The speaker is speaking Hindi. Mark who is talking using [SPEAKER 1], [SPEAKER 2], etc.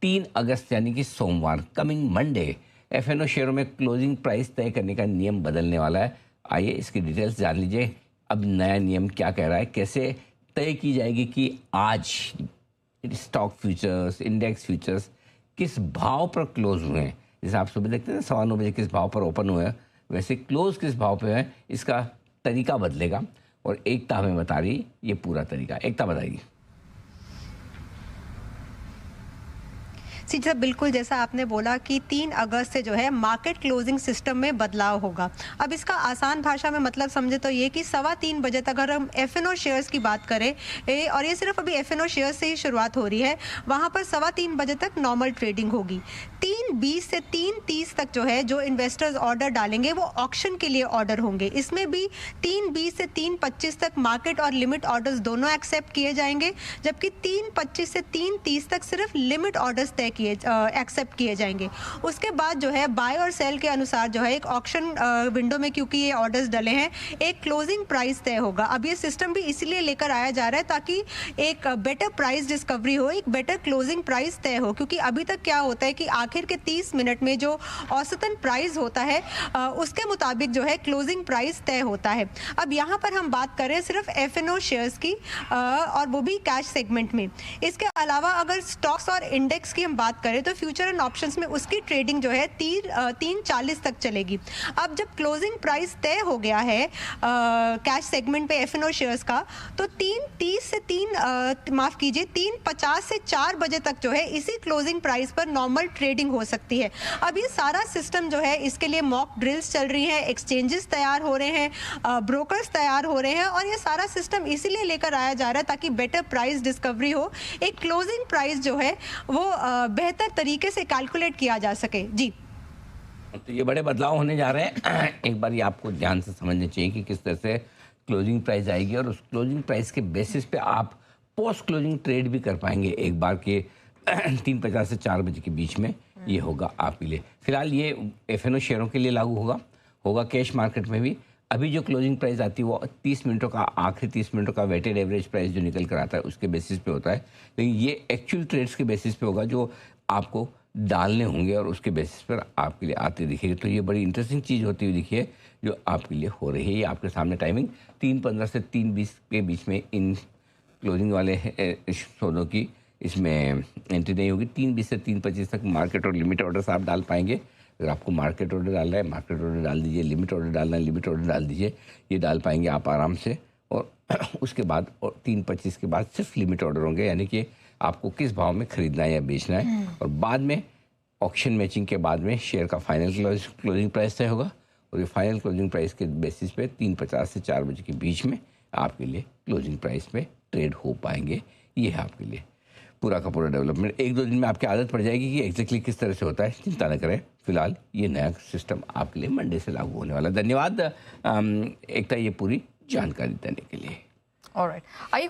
[SPEAKER 1] 3 अगस्त यानी कि सोमवार कमिंग मंडे एफएनओ शेयरों में क्लोजिंग प्राइस तय करने का नियम बदलने वाला है। आइए इसकी डिटेल्स जान लीजिए। अब नया नियम क्या कह रहा है, कैसे तय की जाएगी कि आज स्टॉक फ्यूचर्स, इंडेक्स फ्यूचर्स किस भाव पर क्लोज हुए हैं। जैसे आप सुबह देखते हैं ना 9:15 किस भाव पर ओपन हुए हैं, वैसे क्लोज किस भाव पे है, इसका तरीका बदलेगा। और एकता हमें बता रही ये पूरा तरीका। एकता बताएगी।
[SPEAKER 2] जी सर, बिल्कुल जैसा आपने बोला कि 3 अगस्त से जो है मार्केट क्लोजिंग सिस्टम में बदलाव होगा। अब इसका आसान भाषा में मतलब समझे तो ये कि 3:15 बजे तक अगर हम एफएनओ शेयर्स की बात करें और ये सिर्फ अभी एफएनओ शेयर्स से ही शुरुआत हो रही है, वहाँ पर 3:15 बजे तक नॉर्मल ट्रेडिंग होगी। 3:20 से 3:30 तक जो है जो इन्वेस्टर्स ऑर्डर डालेंगे वो ऑक्शन के लिए ऑर्डर होंगे। इसमें भी 3:20 से 3:25 तक मार्केट और लिमिट ऑर्डर्स दोनों एक्सेप्ट किए जाएंगे, जबकि 3:25 से 3:30 तक सिर्फ लिमिट ऑर्डर्स तय एक्सेप्ट किए जाएंगे। उसके बाद जो है बाय और सेल के अनुसार जो है एक ऑक्शन विंडो में, क्योंकि ये ऑर्डर्स डले हैं, एक क्लोजिंग प्राइस तय होगा। अब ये सिस्टम भी इसलिए लेकर आया जा रहा है ताकि एक बेटर प्राइस डिस्कवरी हो, एक बेटर क्लोजिंग प्राइस तय हो, क्योंकि अभी तक क्या होता है कि आखिर के 30 मिनट में जो औसतन प्राइस होता है उसके मुताबिक जो है क्लोजिंग प्राइस तय होता है। अब यहाँ पर हम बात करें सिर्फ एफएनओ शेयर्स की और वो भी कैश सेगमेंट में। इसके अलावा अगर स्टॉक्स और इंडेक्स की हम बात करें तो फ्यूचर एंड ऑप्शंस में उसकी ट्रेडिंग जो है 3:40 तक चलेगी। अब जब क्लोजिंग प्राइस तय हो गया है कैश सेगमेंट पे एफएनओ शेयर्स का, तो 3:30 से 3:50 से 4 बजे तक जो है इसी क्लोजिंग प्राइस पर नॉर्मल ट्रेडिंग हो सकती है। अब ये सारा सिस्टम जो है, इसके लिए मॉक ड्रिल्स चल रही हैं, एक्सचेंजेस तैयार हो रहे हैं, ब्रोकर्स तैयार हो रहे हैं, और ये सारा सिस्टम इसीलिए लेकर आया जा रहा है ताकि बेटर प्राइस डिस्कवरी हो, एक क्लोजिंग प्राइस जो है वो बेहतर तरीके से कैलकुलेट किया जा सके। जी,
[SPEAKER 1] तो ये बड़े बदलाव होने जा रहे हैं। एक बार ये आपको ध्यान से समझना चाहिए कि किस तरह से क्लोजिंग प्राइस आएगी, और उस क्लोजिंग प्राइस के बेसिस पे आप पोस्ट क्लोजिंग ट्रेड भी कर पाएंगे एक बार के 3:50 से 4 बजे के बीच में। ये होगा आपके लिए। फिलहाल ये एफएनओ शेयरों के लिए लागू होगा कैश मार्केट में भी। अभी जो क्लोजिंग प्राइस आती है वो 30 मिनटों का, आखिरी 30 मिनटों का वेटेड एवरेज प्राइस जो निकल कर आता है उसके बेसिस पे होता है। लेकिन ये एक्चुअल ट्रेड्स के बेसिस पे होगा जो आपको डालने होंगे, और उसके बेसिस पर आपके लिए आते दिखेगी। तो ये बड़ी इंटरेस्टिंग चीज़ होती हुई दिखी है जो आपके लिए हो रही है। ये आपके सामने टाइमिंग 3:15 से 3:20 के बीच में इन क्लोजिंग वाले सौदों की इसमें एंट्री नहीं होगी। 3:20 से 3:25 तक मार्केट और लिमिट ऑर्डर्स आप डाल पाएंगे। अगर आपको मार्केट ऑर्डर डालना है, मार्केट ऑर्डर डाल दीजिए, लिमिट ऑर्डर डालना है, लिमिट ऑर्डर डाल दीजिए। ये डाल पाएंगे आप आराम से। और उसके बाद और 3:25 के बाद सिर्फ लिमिट ऑर्डर होंगे, यानी कि आपको किस भाव में खरीदना है या बेचना है। और बाद में ऑक्शन मैचिंग के बाद में शेयर का फाइनल क्लोजिंग प्राइस तय होगा, और ये फाइनल क्लोजिंग प्राइस के बेसिस पे 3:50 से 4 बजे के बीच में आपके लिए क्लोजिंग प्राइस में ट्रेड हो पाएंगे। ये है आपके लिए पूरा का पूरा डेवलपमेंट। 1-2 दिन में आपकी आदत पड़ जाएगी कि एग्जैक्टली किस तरह से होता है। चिंता न करें, फिलहाल ये नया सिस्टम आपके लिए मंडे से लागू होने वाला है। धन्यवाद एकता ये पूरी जानकारी देने के लिए।
[SPEAKER 3] ऑलराइट।